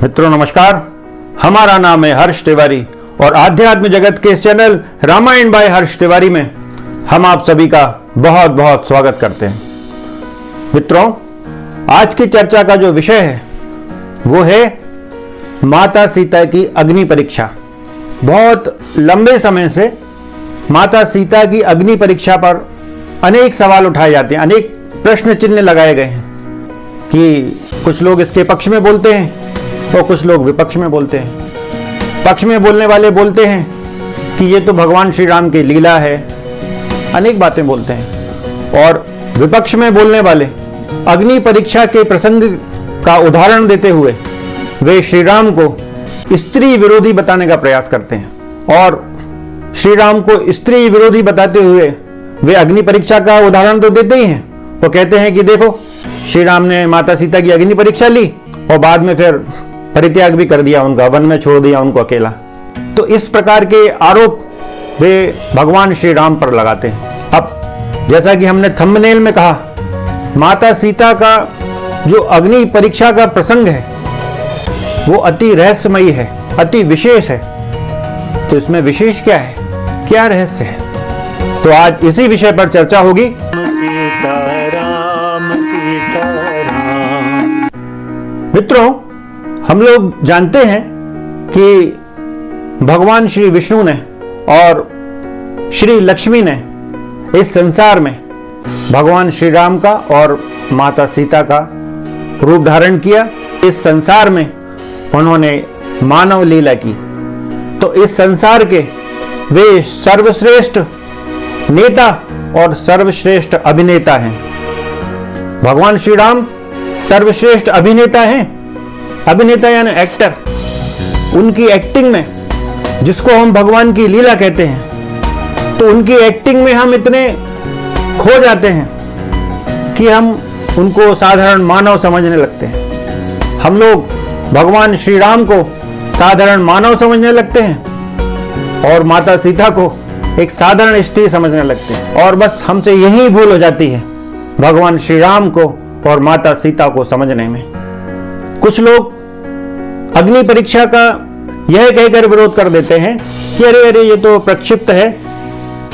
मित्रों नमस्कार, हमारा नाम है हर्ष तिवारी और आध्यात्म जगत के इस चैनल रामायण बाय हर्ष तिवारी में हम आप सभी का बहुत बहुत स्वागत करते हैं। मित्रों, आज की चर्चा का जो विषय है वो है माता सीता की अग्नि परीक्षा। बहुत लंबे समय से माता सीता की अग्नि परीक्षा पर अनेक सवाल उठाए जाते हैं, अनेक प्रश्न चिन्ह लगाए गए हैं कि कुछ लोग इसके पक्ष में बोलते हैं और कुछ लोग विपक्ष में बोलते हैं। पक्ष में बोलने वाले बोलते हैं कि ये तो भगवान श्री राम की लीला है, अनेक बातें बोलते हैं। और विपक्ष में बोलने वाले अग्नि परीक्षा के प्रसंग का उदाहरण देते हुए वे श्री राम को स्त्री विरोधी बताने का प्रयास करते हैं। और श्री राम को स्त्री विरोधी बताते हुए वे अग्नि परीक्षा का उदाहरण तो देते ही हैं। वो कहते हैं कि देखो, श्री राम ने माता सीता की अग्नि परीक्षा ली और बाद में फिर परित्याग भी कर दिया, उनका वन में छोड़ दिया उनको अकेला। तो इस प्रकार के आरोप वे भगवान श्री राम पर लगाते हैं। अब जैसा कि हमने थंबनेल में कहा, माता सीता का जो अग्नि परीक्षा का प्रसंग है वो अति रहस्यमयी है, अति विशेष है। तो इसमें विशेष क्या है, क्या रहस्य है, तो आज इसी विषय पर चर्चा होगी। मित्रों, हम लोग जानते हैं कि भगवान श्री विष्णु ने और श्री लक्ष्मी ने इस संसार में भगवान श्री राम का और माता सीता का रूप धारण किया। इस संसार में उन्होंने मानव लीला की। तो इस संसार के वे सर्वश्रेष्ठ नेता और सर्वश्रेष्ठ अभिनेता हैं। भगवान श्री राम सर्वश्रेष्ठ अभिनेता हैं। अभिनेता यानी एक्टर। उनकी एक्टिंग में, जिसको हम भगवान की लीला कहते हैं, तो उनकी एक्टिंग में हम इतने खो जाते हैं कि हम उनको साधारण मानव समझने लगते हैं। हम लोग भगवान श्री राम को साधारण मानव समझने लगते हैं और माता सीता को एक साधारण स्त्री समझने लगते हैं। और बस हमसे यही भूल हो जाती है भगवान श्री राम को और माता सीता को समझने में। कुछ लोग अग्नि परीक्षा का यह कहकर विरोध कर देते हैं कि अरे ये तो प्रक्षिप्त है,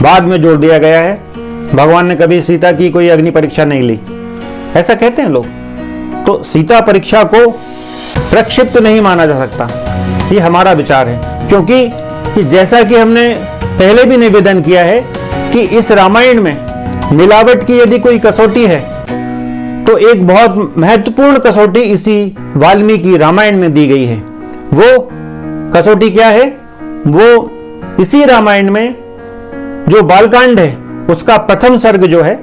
बाद में जोड़ दिया गया है, भगवान ने कभी सीता की कोई अग्नि परीक्षा नहीं ली, ऐसा कहते हैं लोग। तो सीता परीक्षा को प्रक्षिप्त नहीं माना जा सकता, ये हमारा विचार है। क्योंकि जैसा कि हमने पहले भी निवेदन किया है कि इस रामायण में मिलावट की यदि कोई कसौटी है तो एक बहुत महत्वपूर्ण कसौटी इसी वाल्मीकि रामायण में दी गई है। वो कसौटी क्या है? वो इसी रामायण में जो बालकांड है उसका प्रथम सर्ग जो है,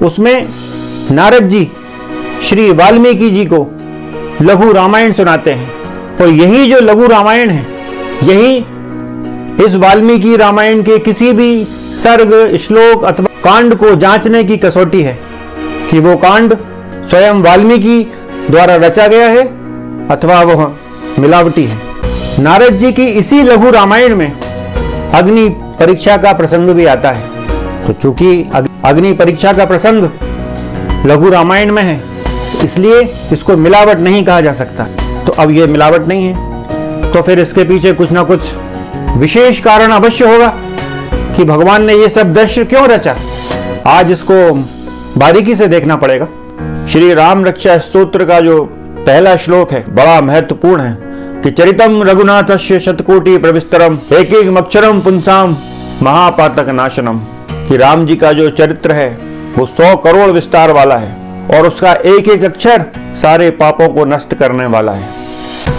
उसमें नारद जी श्री वाल्मीकि जी को लघु रामायण सुनाते हैं। और यही जो लघु रामायण है, यही इस वाल्मीकि रामायण के किसी भी सर्ग, श्लोक अथवा कांड को जांचने की कसौटी है कि वो कांड स्वयं वाल्मीकि द्वारा रचा गया है अथवा वह मिलावटी है। नारद जी की इसी लघु रामायण में अग्नि परीक्षा का प्रसंग भी आता है। तो चूंकि अग्नि परीक्षा का प्रसंग लघु रामायण में है, इसलिए इसको मिलावट नहीं कहा जा सकता। तो अब ये मिलावट नहीं है, तो फिर इसके पीछे कुछ ना कुछ विशेष कारण अवश्य होगा कि भगवान ने ये सब दृश्य क्यों रचा। आज इसको बारीकी से देखना पड़ेगा। श्री राम रक्षा स्तोत्र का जो पहला श्लोक है बड़ा महत्वपूर्ण है कि चरितम रघुनाथस्य शतकोटि प्रविस्तरम एक अक्षरम पुंसाम महापातक नाशनम। कि राम जी का जो चरित्र है वो 100 करोड़ विस्तार वाला है और उसका एक एक अक्षर सारे पापों को नष्ट करने वाला है।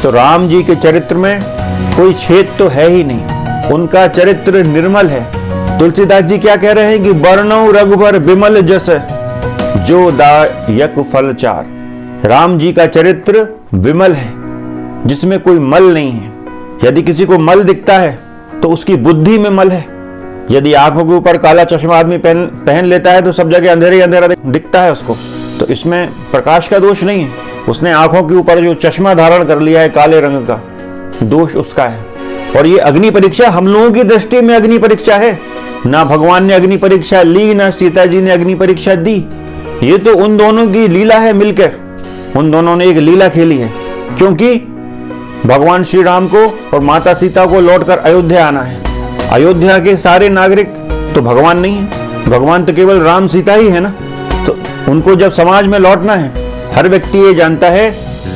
तो राम जी के चरित्र में कोई छेद तो है ही नहीं, उनका चरित्र निर्मल है। तुलसीदास जी क्या कह रहे हैं कि वर्णौ रघुवर विमल जस जो दायक फल चार। राम जी का चरित्र विमल है, जिसमें कोई मल नहीं है। यदि किसी को मल दिखता है तो उसकी बुद्धि में मल है। यदि आंखों के ऊपर काला चश्मा आदमी पहन लेता है तो सब जगह अंधेरे अंधेरा दिखता है उसको, तो इसमें प्रकाश का दोष नहीं है। उसने आंखों के ऊपर जो चश्मा धारण कर लिया है काले रंग का, दोष उसका है। और ये अग्नि परीक्षा हम लोगों की दृष्टि में अग्नि परीक्षा है। ना भगवान ने अग्नि परीक्षा ली, ना सीता जी ने अग्नि परीक्षा दी। ये तो उन दोनों की लीला है, मिलकर उन दोनों ने एक लीला खेली है। क्योंकि भगवान श्री राम को और माता सीता को लौटकर अयोध्या आना है। अयोध्या के सारे नागरिक तो भगवान नहीं है, भगवान तो केवल राम सीता ही है ना। तो उनको जब समाज में लौटना है, हर व्यक्ति ये जानता है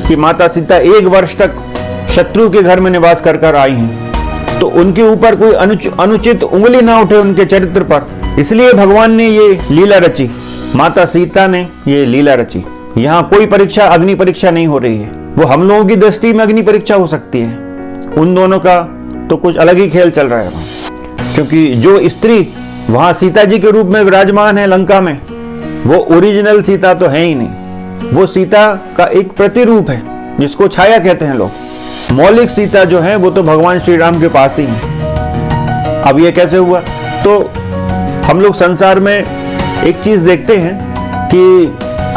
कि माता सीता 1 वर्ष तक शत्रु के घर में निवास कर आई हैं, तो उनके ऊपर कोई अनुचित उंगली ना उठे उनके चरित्र पर, इसलिए भगवान ने ये लीला रची, माता सीता ने ये लीला रची। यहाँ कोई परीक्षा अग्नि परीक्षा नहीं हो रही है। वो हम लोगों की दृष्टि में अग्नि परीक्षा हो सकती है, उन दोनों का तो कुछ अलग ही खेल चल रहा है वहाँ। क्योंकि जो स्त्री वहां सीता जी के रूप में विराजमान है लंका में, वो ओरिजिनल सीता तो है ही नहीं, वो सीता का एक प्रतिरूप है जिसको छाया कहते हैं लोग। मौलिक सीता जो है वो तो भगवान श्री राम के पास ही है। अब ये कैसे हुआ? तो हम लोग संसार में एक चीज देखते हैं कि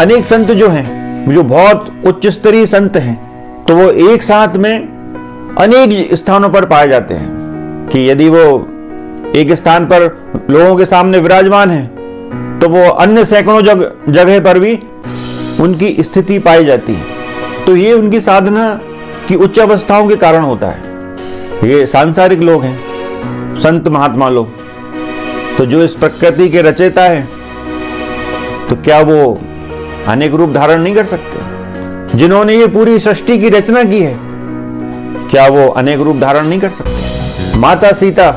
अनेक संत जो हैं, जो बहुत उच्च स्तरीय संत हैं, तो वो एक साथ में अनेक स्थानों पर पाए जाते हैं कि यदि वो एक स्थान पर लोगों के सामने विराजमान है तो वो अन्य सैकड़ों जगह पर भी उनकी स्थिति पाई जाती है। तो ये उनकी साधना की उच्च अवस्थाओं के कारण होता है। ये सांसारिक लोग हैं, संत महात्मा लोग, तो जो इस प्रकृति के रचयिता है, तो क्या वो अनेक रूप धारण नहीं कर सकते? जिन्होंने ये पूरी सृष्टि की रचना की है, क्या वो अनेक रूप धारण नहीं कर सकते? माता सीता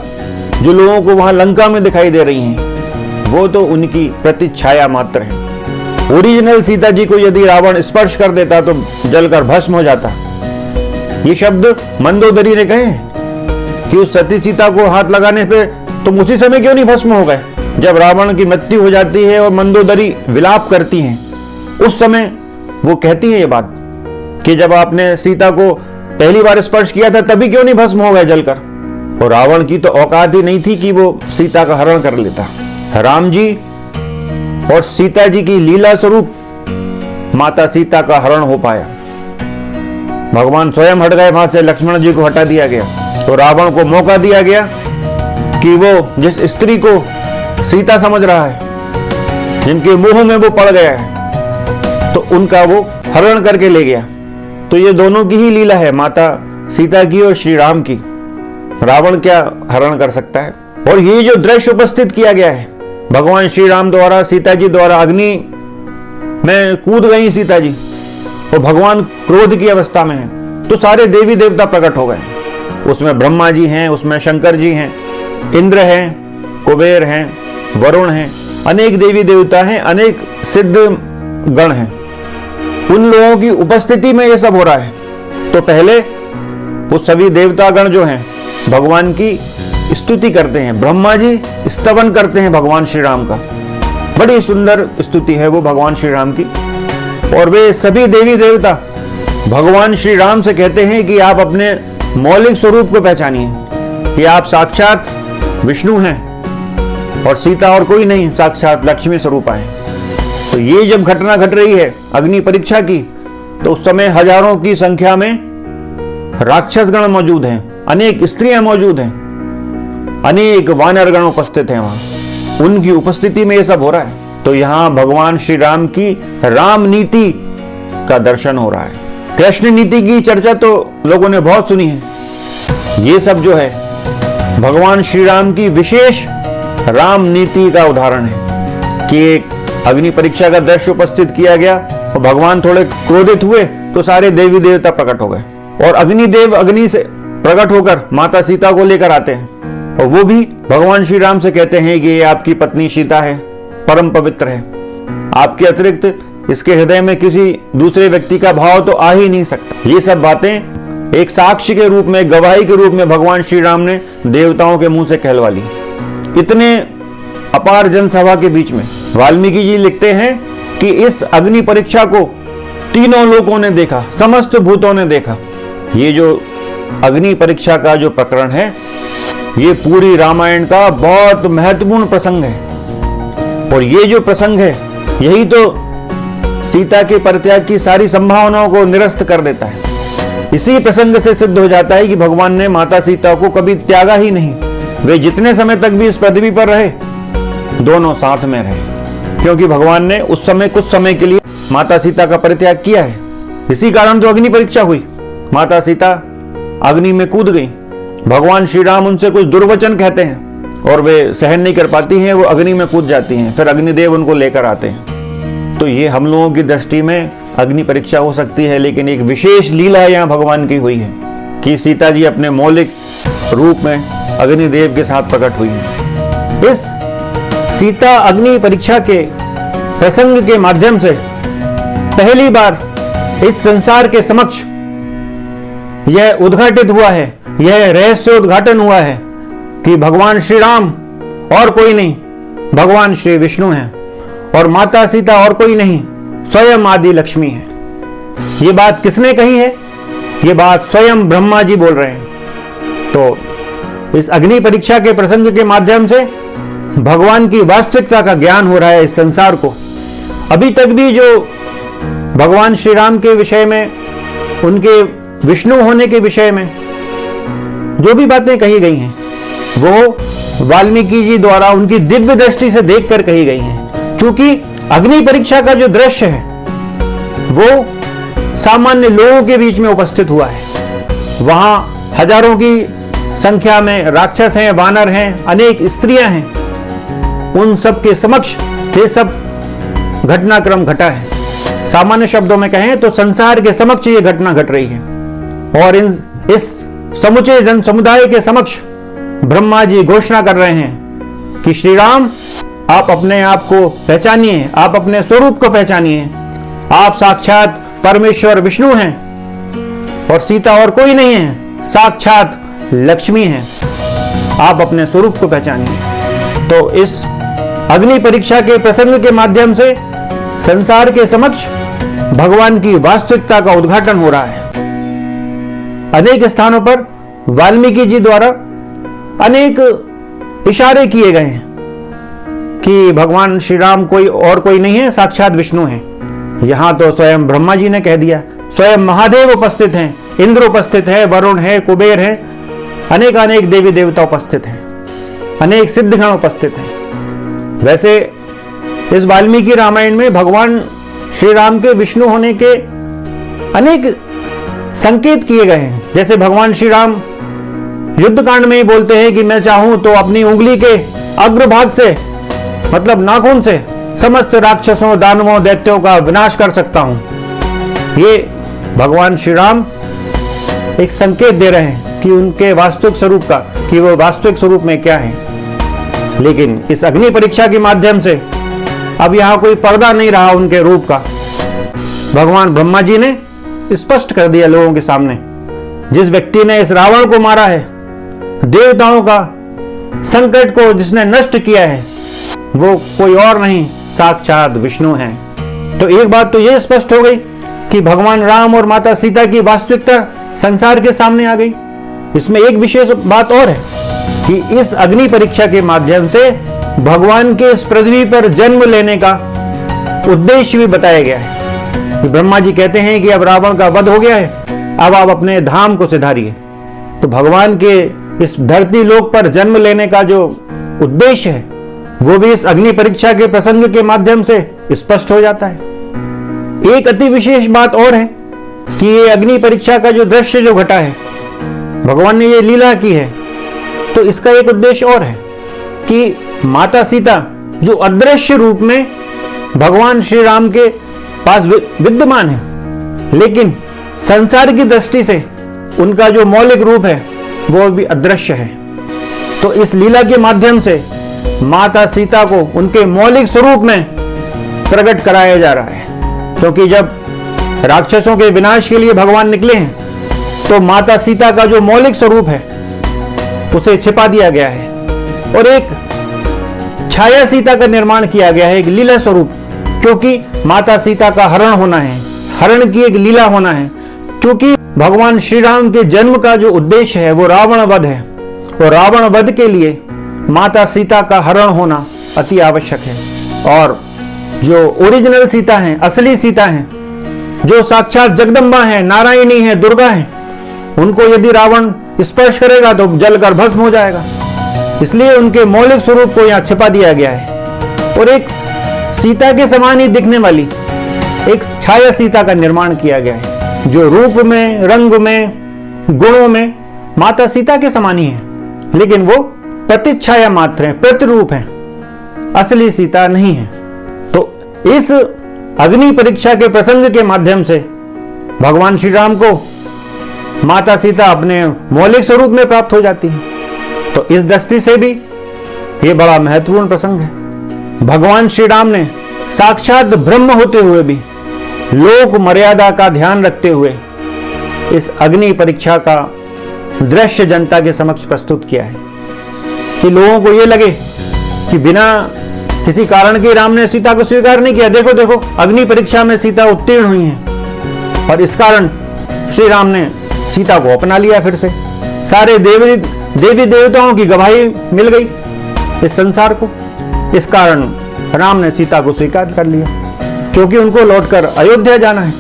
जो लोगों को वहां लंका में दिखाई दे रही हैं, वो तो उनकी प्रतिछाया मात्र है। ओरिजिनल सीता जी को यदि रावण स्पर्श कर देता तो जलकर भस्म हो जाता। ये शब्द मंदोदरी ने कहे कि उस सती सीता को हाथ लगाने पे तुम उसी समय क्यों नहीं भस्म हो गए? जब रावण की मृत्यु हो जाती है और मंदोदरी विलाप करती हैं, उस समय वो कहती है ये बात कि जब आपने सीता को पहली बार स्पर्श किया था तभी क्यों नहीं भस्म हो गए जलकर? और रावण की तो औकात ही नहीं थी कि वो सीता का हरण कर लेता। राम जी और सीता जी की लीला स्वरूप माता सीता का हरण हो पाया। भगवान स्वयं हट गए वहां से, लक्ष्मण जी को हटा दिया गया, तो रावण को मौका दिया गया कि वो जिस स्त्री को सीता समझ रहा है, जिनके मुंह में वो पड़ गया है, तो उनका वो हरण करके ले गया। तो ये दोनों की ही लीला है, माता सीता की और श्री राम की। रावण क्या हरण कर सकता है? और ये जो दृश्य उपस्थित किया गया है, भगवान श्री राम द्वारा सीता जी द्वारा अग्नि में कूद गई सीता जी, और भगवान क्रोध की अवस्था में है, तो सारे देवी देवता प्रकट हो गए। उसमें ब्रह्मा जी हैं, उसमें शंकर जी हैं, इंद्र हैं, कुबेर हैं, वरुण हैं, अनेक देवी देवता हैं, अनेक सिद्ध गण हैं। उन लोगों की उपस्थिति में ये सब हो रहा है। तो पहले वो सभी देवता गण जो हैं भगवान की स्तुति करते हैं, ब्रह्मा जी स्तवन करते हैं भगवान श्री राम का। बड़ी सुंदर स्तुति है वो भगवान श्री राम की। और वे सभी देवी देवता भगवान श्री राम से कहते हैं कि आप अपने मौलिक स्वरूप को पहचानिए, कि आप साक्षात विष्णु हैं और सीता और कोई नहीं, साक्षात लक्ष्मी स्वरूप है। तो ये जब घटना घट रही है अग्नि परीक्षा की, तो उस समय हजारों की संख्या में राक्षस गण मौजूद हैं, अनेक स्त्रियां मौजूद हैं, अनेक वानर गण उपस्थित हैं वहां। उनकी उपस्थिति में ये सब हो रहा है। तो यहां भगवान श्री राम की राम नीति का दर्शन हो रहा है। कृष्ण नीति की चर्चा तो लोगों ने बहुत सुनी है। ये सब जो है भगवान श्री राम की विशेष राम नीति का उदाहरण है कि एक अग्नि परीक्षा का दृश्य उपस्थित किया गया और भगवान थोड़े क्रोधित हुए तो सारे देवी देवता प्रकट हो गए, और अग्निदेव अग्नि से प्रकट होकर माता सीता को लेकर आते हैं, और वो भी भगवान श्री राम से कहते हैं कि ये आपकी पत्नी सीता है, परम पवित्र है, आपके अतिरिक्त इसके हृदय में किसी दूसरे व्यक्ति का भाव तो आ ही नहीं सकता। ये सब बातें एक साक्ष्य के रूप में, गवाही के रूप में भगवान श्री राम ने देवताओं के मुंह से कहलवा ली। इतने अपार जनसभा के बीच में वाल्मीकि जी लिखते हैं कि इस अग्नि परीक्षा को तीनों लोगों ने देखा, समस्त भूतों ने देखा। ये जो अग्नि परीक्षा का जो प्रकरण है, ये पूरी रामायण का बहुत महत्वपूर्ण प्रसंग है। और ये जो प्रसंग है, यही तो सीता के परित्याग की सारी संभावनाओं को निरस्त कर देता है। इसी प्रसंग से सिद्ध हो जाता है कि भगवान ने माता सीता को कभी त्यागा ही नहीं। वे जितने समय तक भी इस पृथ्वी पर रहे, दोनों साथ में रहे, क्योंकि भगवान ने उस समय कुछ समय के लिए माता सीता का परित्याग किया है। इसी कारण तो अग्नि परीक्षा हुई। माता सीता अग्नि में कूद गई। भगवान श्री राम उनसे कुछ दुर्वचन कहते हैं और वे सहन नहीं कर पाती हैं, वो अग्नि में कूद जाती हैं। फिर अग्निदेव उनको लेकर आते हैं। तो ये हम लोगों की दृष्टि में अग्नि परीक्षा हो सकती है, लेकिन एक विशेष लीला यहाँ भगवान की हुई है कि सीता जी अपने मौलिक रूप में अग्निदेव के साथ प्रकट हुई है। इस सीता अग्नि परीक्षा के प्रसंग के माध्यम से पहली बार इस संसार के समक्ष यह उद्घाटित हुआ है, यह रहस्य उद्घाटन हुआ है कि भगवान श्री राम और कोई नहीं, भगवान श्री विष्णु हैं और माता सीता और कोई नहीं, स्वयं आदि लक्ष्मी है। ये बात किसने कही है? ये बात स्वयं ब्रह्मा जी बोल रहे हैं। तो इस अग्नि परीक्षा के प्रसंग के माध्यम से भगवान की वास्तविकता का ज्ञान हो रहा है इस संसार को। अभी तक भी जो भगवान श्री राम के विषय में, उनके विष्णु होने के विषय में जो भी बातें कही गई हैं, वो वाल्मीकि जी द्वारा उनकी दिव्य दृष्टि से देखकर कही गई हैं। क्योंकि अग्नि परीक्षा का जो दृश्य है वो सामान्य लोगों के बीच में उपस्थित हुआ है। वहां हजारों की संख्या में राक्षस हैं, वानर हैं, अनेक स्त्रियां हैं। उन सब के समक्ष ये सब घटनाक्रम घटा है। सामान्य शब्दों में कहें तो संसार के समक्ष ये घटना घट रही है और इस समुचे जन समुदाय के समक्ष ब्रह्मा जी घोषणा कर रहे हैं कि श्री राम, आप अपने आप को पहचानिए, आप अपने स्वरूप को पहचानिए। आप साक्षात परमेश्वर विष्णु हैं और सीता और कोई नहीं है, साक्षात लक्ष्मी हैं। आप अपने स्वरूप को पहचानिए। तो इस अग्नि परीक्षा के प्रसंग के माध्यम से संसार के समक्ष भगवान की वास्तविकता का उद्घाटन हो रहा है। अनेक स्थानों पर वाल्मीकि जी द्वारा अनेक इशारे किए गए हैं कि भगवान श्री राम कोई और कोई नहीं है, साक्षात विष्णु हैं। यहां तो स्वयं ब्रह्मा जी ने कह दिया, स्वयं महादेव उपस्थित हैं, इंद्र उपस्थित है, वरुण है, कुबेर है, अनेक देवी देवता उपस्थित हैं, अनेक सिद्धगण उपस्थित हैं। वैसे इस वाल्मीकि रामायण में भगवान श्री राम के विष्णु होने के अनेक संकेत किए गए हैं। जैसे भगवान श्री राम युद्ध कांड में ही बोलते हैं कि मैं चाहूं तो अपनी उंगली के अग्रभाग से, मतलब नाखून से, समस्त राक्षसों, दानवों, दैत्यों का विनाश कर सकता हूं। ये भगवान श्री राम एक संकेत दे रहे हैं कि उनके वास्तविक स्वरूप का, कि वो वास्तविक स्वरूप में क्या है। लेकिन इस अग्नि परीक्षा के माध्यम से अब यहां कोई पर्दा नहीं रहा उनके रूप का। भगवान ब्रह्मा जी ने स्पष्ट कर दिया लोगों के सामने, जिस व्यक्ति ने इस रावण को मारा है, देवताओं का संकट को जिसने नष्ट किया है, वो कोई और नहीं, साक्षात विष्णु हैं। तो एक बात तो यह स्पष्ट हो गई कि भगवान राम और माता सीता की वास्तविकता संसार के सामने आ गई। इसमें एक विशेष बात और है कि इस अग्नि परीक्षा के माध्यम से भगवान के इस पृथ्वी पर जन्म लेने का उद्देश्य भी बताया गया है। ब्रह्मा जी कहते हैं कि अब रावण का वध हो गया है, अब आप अपने धाम को सिधारिए। तो भगवान के इस धरती लोक पर जन्म लेने का जो उद्देश्य है वो भी इस अग्नि परीक्षा के प्रसंग के माध्यम से स्पष्ट हो जाता है। एक अति विशेष बात और है कि ये अग्नि परीक्षा का जो दृश्य जो घटा है, भगवान ने ये लीला की है, तो इसका एक उद्देश्य और है कि माता सीता जो अदृश्य रूप में भगवान श्री राम के पास विद्यमान है, लेकिन संसार की दृष्टि से उनका जो मौलिक रूप है वो भी अदृश्य है। तो इस लीला के माध्यम से माता सीता को उनके मौलिक स्वरूप में प्रकट कराया जा रहा है। क्योंकि जब राक्षसों के विनाश के लिए भगवान निकले हैं तो माता सीता का जो मौलिक स्वरूप है उसे छिपा दिया गया है और एक छाया सीता का निर्माण किया गया है, एक लीला स्वरूप। क्योंकि माता सीता का हरण होना है, हरण की एक लीला होना है। क्योंकि भगवान श्री राम के जन्म का जो उद्देश्य है वो रावण वध है और रावण वध के लिए माता सीता का हरण होना अति आवश्यक है। और जो ओरिजिनल सीता हैं, असली सीता हैं, जो साक्षात जगदम्बा हैं, नारायणी हैं, दुर्गा हैं, उनको यदि रावण स्पर्श करेगा तो जलकर भस्म हो जाएगा। इसलिए उनके मौलिक स्वरूप को यहाँ छिपा दिया गया है और एक सीता के समान ही दिखने वाली एक छाया सीता का निर्माण किया गया है, जो रूप में, रंग में गुणों में माता सीता के समान ही हैं, लेकिन वो प्रतिच्छाया मात्र हैं, प्रतिरूप हैं, असली सीता नहीं है। तो इस अग्नि परीक्षा के प्रसंग के माध्यम से भगवान श्री राम को माता सीता अपने मौलिक स्वरूप में प्राप्त हो जाती है। तो इस दृष्टि से भी ये बड़ा महत्वपूर्ण प्रसंग है। भगवान श्री राम ने साक्षात ब्रह्म होते हुए भी लोक मर्यादा का ध्यान रखते हुए इस अग्नि परीक्षा का दृश्य जनता के समक्ष प्रस्तुत किया है कि लोगों को ये लगे कि बिना किसी कारण के राम ने सीता को स्वीकार नहीं किया। देखो देखो, अग्नि परीक्षा में सीता उत्तीर्ण हुई है और इस कारण श्री राम ने सीता को अपना लिया। फिर से सारे देवी देवताओं की गवाही मिल गई इस संसार को। इस कारण राम ने सीता को स्वीकार कर लिया, क्योंकि उनको लौटकर अयोध्या जाना है।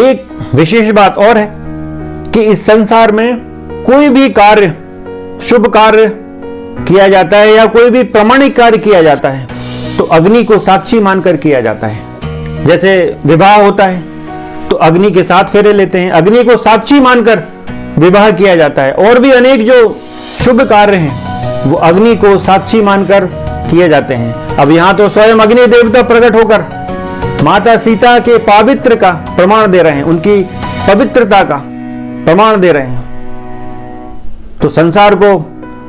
एक विशेष बात और है कि इस संसार में कोई भी कार्य, शुभ कार्य किया जाता है या कोई भी प्रामाणिक कार्य किया जाता है तो अग्नि को साक्षी मानकर किया जाता है। जैसे विवाह होता है तो अग्नि के 7 फेरे लेते हैं, अग्नि को साक्षी मानकर विवाह किया जाता है। और भी अनेक जो शुभ कार्य हैं वो अग्नि को साक्षी मानकर किए जाते हैं। अब यहां तो स्वयं अग्नि देवता प्रकट होकर माता सीता के पावित्र का प्रमाण दे रहे हैं, उनकी पवित्रता का प्रमाण दे रहे हैं। तो संसार को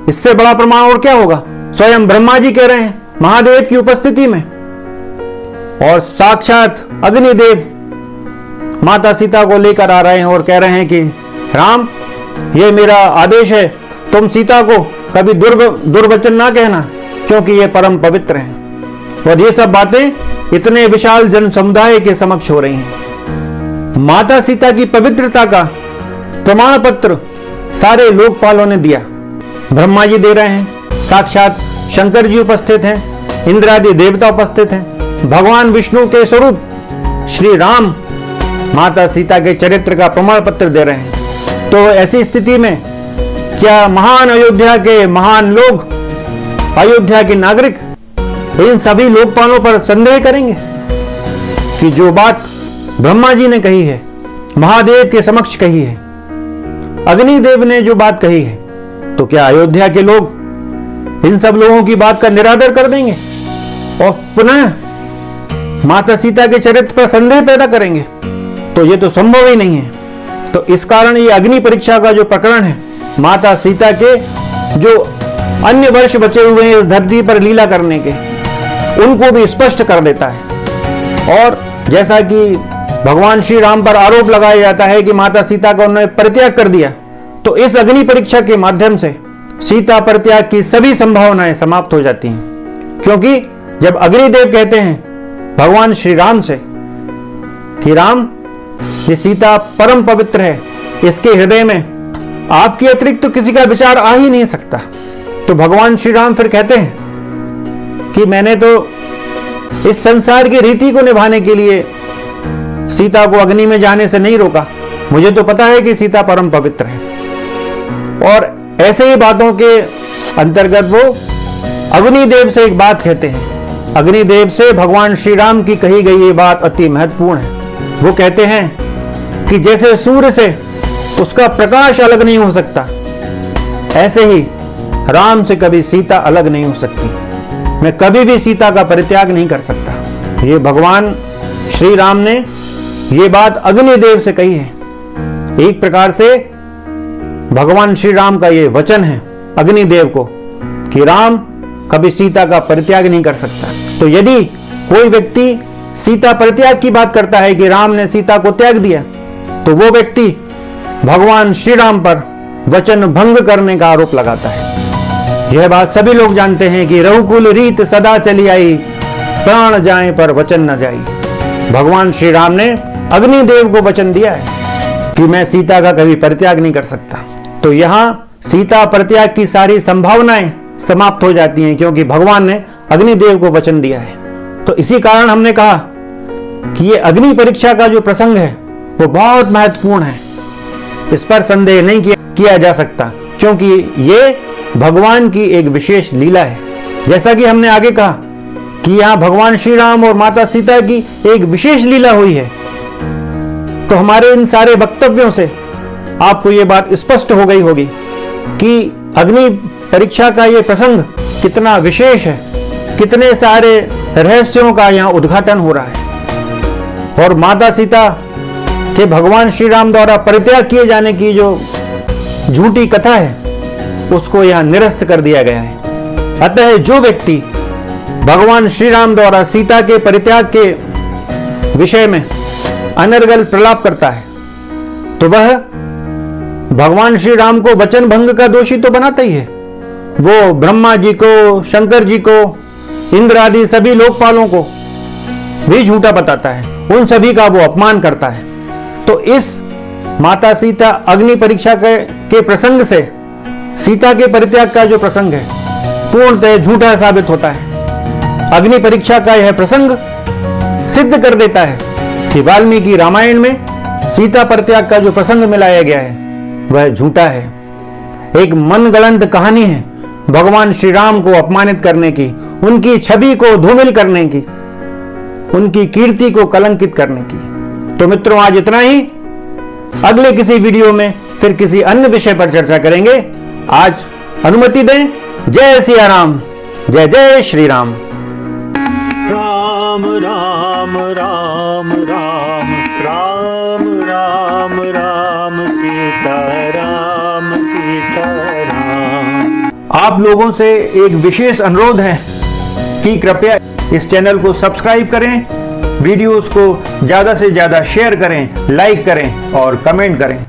इससे बड़ा प्रमाण और क्या होगा। स्वयं ब्रह्मा जी कह रहे हैं महादेव की उपस्थिति में, और साक्षात अग्निदेव माता सीता को लेकर आ रहे हैं और कह रहे हैं कि राम, ये मेरा आदेश है, तुम सीता को कभी दुर्वचन ना कहना, क्योंकि ये परम पवित्र हैं। और ये सब बातें इतने विशाल जन समुदाय के समक्ष हो रही हैं। माता सीता की पवित्रता का प्रमाण पत्र सारे लोकपालों ने दिया। ब्रह्मा जी दे रहे हैं, साक्षात शंकर जी उपस्थित हैं, इंद्रादि देवता उपस्थित हैं, भगवान विष्णु के स्वरूप श्री राम माता सीता के चरित्र का प्रमाण पत्र दे रहे हैं। तो ऐसी स्थिति में क्या महान अयोध्या के महान लोग, अयोध्या के नागरिक इन सभी लोकपालों पर संदेह करेंगे कि जो बात ब्रह्मा जी ने कही है, महादेव के समक्ष कही है, अग्निदेव ने जो बात कही है, तो क्या अयोध्या के लोग इन सब लोगों की बात का निरादर कर देंगे और पुनः माता सीता के चरित्र पर संदेह पैदा करेंगे? तो ये तो संभव ही नहीं है। तो इस कारण ये अग्नि परीक्षा का जो प्रकरण है, माता सीता के जो अन्य वर्ष बचे हुए हैं इस धरती पर लीला करने के, उनको भी स्पष्ट कर देता है। और जैसा कि भगवान श्री राम पर आरोप लगाया जाता है कि माता सीता को उन्होंने परित्याग कर दिया, तो इस अग्नि परीक्षा के माध्यम से सीता परित्याग की सभी संभावनाएं समाप्त हो जाती हैं। क्योंकि जब अग्निदेव कहते हैं भगवान श्री राम से कि राम, ये सीता परम पवित्र है, इसके हृदय में आपके अतिरिक्त तो किसी का विचार आ ही नहीं सकता, तो भगवान श्री राम फिर कहते हैं कि मैंने तो इस संसार की रीति को निभाने के लिए सीता को अग्नि में जाने से नहीं रोका, मुझे तो पता है कि सीता परम पवित्र है। और ऐसे ही बातों के अंतर्गत वो अग्निदेव से एक बात कहते हैं। अग्निदेव से भगवान श्री राम की कही गई ये बात अति महत्वपूर्ण है। वो कहते हैं कि जैसे सूर्य से उसका प्रकाश अलग नहीं हो सकता, ऐसे ही राम से कभी सीता अलग नहीं हो सकती। मैं कभी भी सीता का परित्याग नहीं कर सकता। ये भगवान श्री राम ने ये बात अग्निदेव से कही है। एक प्रकार से भगवान श्री राम का ये वचन है अग्निदेव को कि राम कभी सीता का परित्याग नहीं कर सकता। तो यदि कोई व्यक्ति सीता परित्याग की बात करता है कि राम ने सीता को त्याग दिया, तो वो व्यक्ति भगवान श्री राम पर वचन भंग करने का आरोप लगाता है। यह बात सभी लोग जानते हैं कि रघुकुल रीत सदा चली आई, प्राण जाए पर वचन न जाई। भगवान श्री राम ने अग्निदेव को वचन दिया है कि मैं सीता का कभी परित्याग नहीं कर सकता। तो यहां सीता परित्याग की सारी संभावनाएं समाप्त हो जाती हैं, क्योंकि भगवान ने अग्निदेव को वचन दिया है। तो इसी कारण हमने कहा कि ये अग्नि परीक्षा का जो प्रसंग है वो बहुत महत्वपूर्ण है, इस पर संदेह नहीं किया जा सकता, क्योंकि ये भगवान की एक विशेष लीला है। जैसा कि हमने आगे कहा कि यहाँ भगवान श्री राम और माता सीता की एक विशेष लीला हुई है। तो हमारे इन सारे वक्तव्यों से आपको ये बात स्पष्ट हो गई होगी कि अग्नि परीक्षा का ये प्रसंग कितना विशेष है, कितने सारे रहस्यों का यहाँ उद्घाटन हो रहा है। और माता सीता के भगवान श्री राम द्वारा परित्याग किए जाने की जो झूठी कथा है उसको यहाँ निरस्त कर दिया गया है। अतः जो व्यक्ति भगवान श्री राम द्वारा सीता के परित्याग के विषय में अनर्गल प्रलाप करता है तो वह भगवान श्री राम को वचन भंग का दोषी तो बनाता ही है। वो ब्रह्मा जी को, शंकर जी को, इंद्र आदि सभी लोकपालों को भी झूठा बताता है, उन सभी का वो अपमान करता है। तो इस माता सीता अग्नि परीक्षा के प्रसंग से सीता के परित्याग का जो प्रसंग है पूर्णतः झूठा साबित होता है। अग्नि परीक्षा का यह प्रसंग सिद्ध कर देता है कि वाल्मीकि रामायण में सीता परित्याग का जो प्रसंग मिलाया गया है वह झूठा है, एक मनगढ़ंत कहानी है भगवान श्री राम को अपमानित करने की, उनकी छवि को धूमिल करने की, उनकी कीर्ति को कलंकित करने की। तो मित्रों, आज इतना ही। अगले किसी वीडियो में फिर किसी अन्य विषय पर चर्चा करेंगे। आज अनुमति दें। जय सिया राम, जय जय श्री राम। राम राम राम राम राम राम राम सीता राम सीता राम। आप लोगों से एक विशेष अनुरोध है कि कृपया इस चैनल को सब्सक्राइब करें, वीडियोस को ज्यादा से ज्यादा शेयर करें, लाइक करें और कमेंट करें।